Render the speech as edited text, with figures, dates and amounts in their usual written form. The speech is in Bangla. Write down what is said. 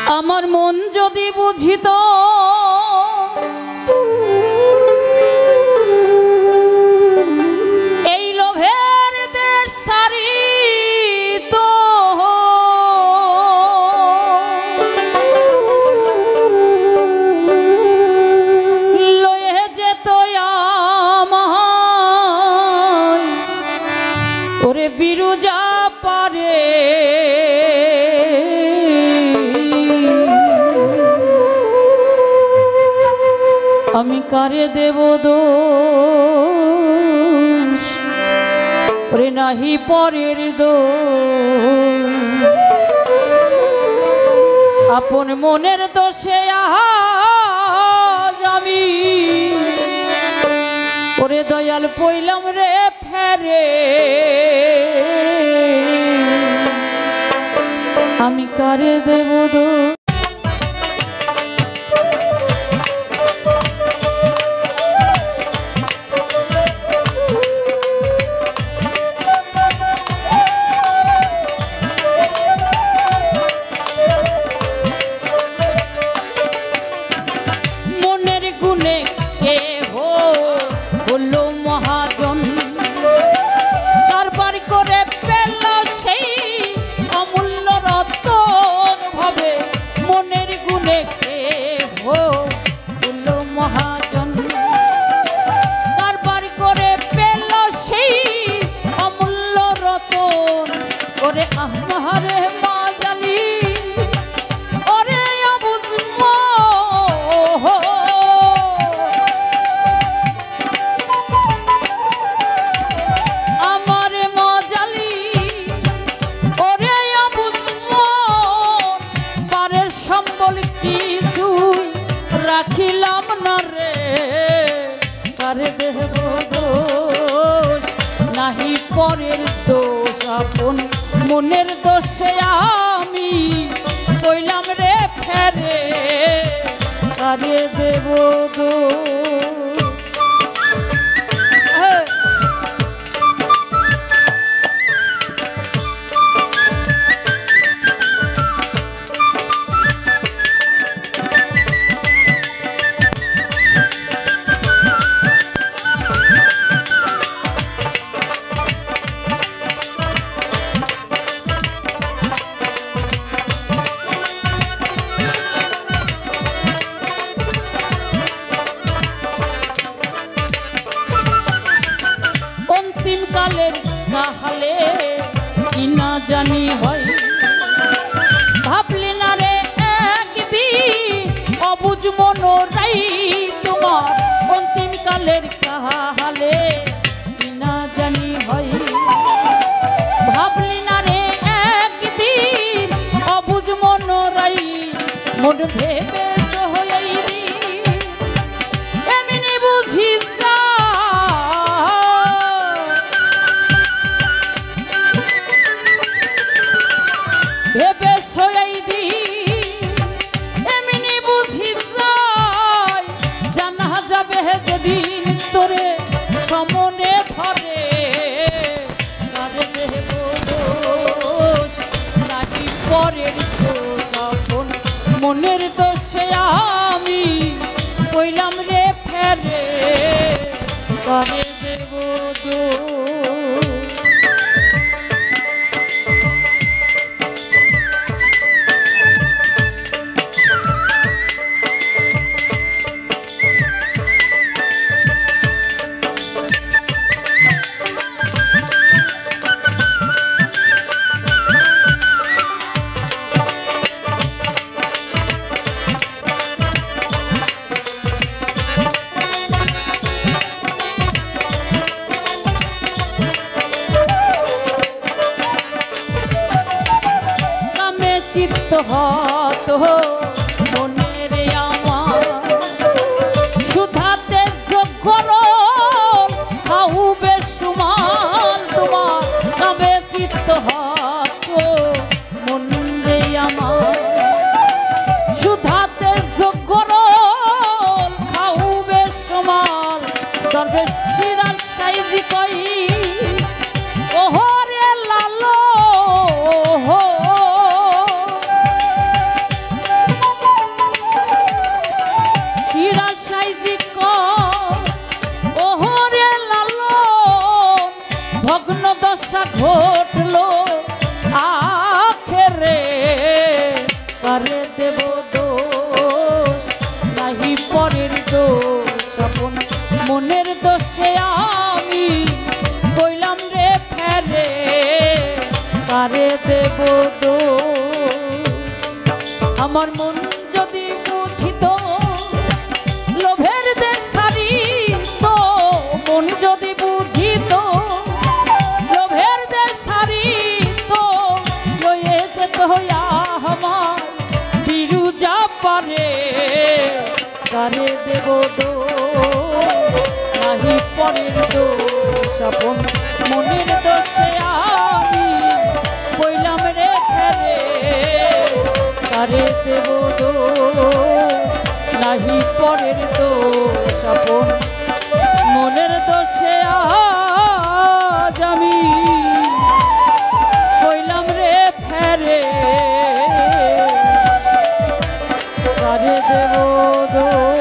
আমার মন যদি বুঝিত এই লোভের দেশ ছাড়িত লয়ে যেত আমায় ওরে বিরুজা পারে আমি কারে দেব দোষ ওরে নাহি পরের দোষ আপন মনের দোষে আজ আমি ওরে দয়াল পইলাম রে ফেরে আমি কারে দেব দোষ রাখিলাম না রে কারে দেব দোষ নাহি পরের দোষ আপন মনের দোষে আমি কইলাম রে ফেরে কারে দেব দোষ কাহালে কি না জানি হয় ভাবলি না রে একদিন অবুঝ মনোরাই তোমার অন্তিম কালের কাহালে কি না জানি হয় ভাবলি না রে একদিন অবুঝ মনোরাই মন ভেবে এমনি বুঝি সমনে ধরে কারে দেব দোষ নাহি পরের দোষ আপন মনের দোষে আমি কইলাম রে ফেরে কারে দেব দোষ চিত্ত হত মনের আমার সুধাতে যোগ্য খাউবে সুমাল তোমার তবে চিত্ত হত মনে আমার সুধাতে যোগ্য খাউবে সুমাল তবে শিরার সাইজি কই ওহরে লালো কারে দেব দোষ? আমার মন যদি বুঝিত লোভের দেশ ছাড়িত, মন যদি বুঝিত লোভের দেশ ছাড়িত, লয়ে যেত আমার বিরুজা পারে। কারে দেব দোষ? নাহি পরের দোষ, আপন মনের দোষে আমি কইলাম রে ফেরে। কারে দেব দোষ? নাহি পরের দোষ, আপন মনের দোষে আজ আমি কইলাম রে ফেরে। কারে দেব দোষ?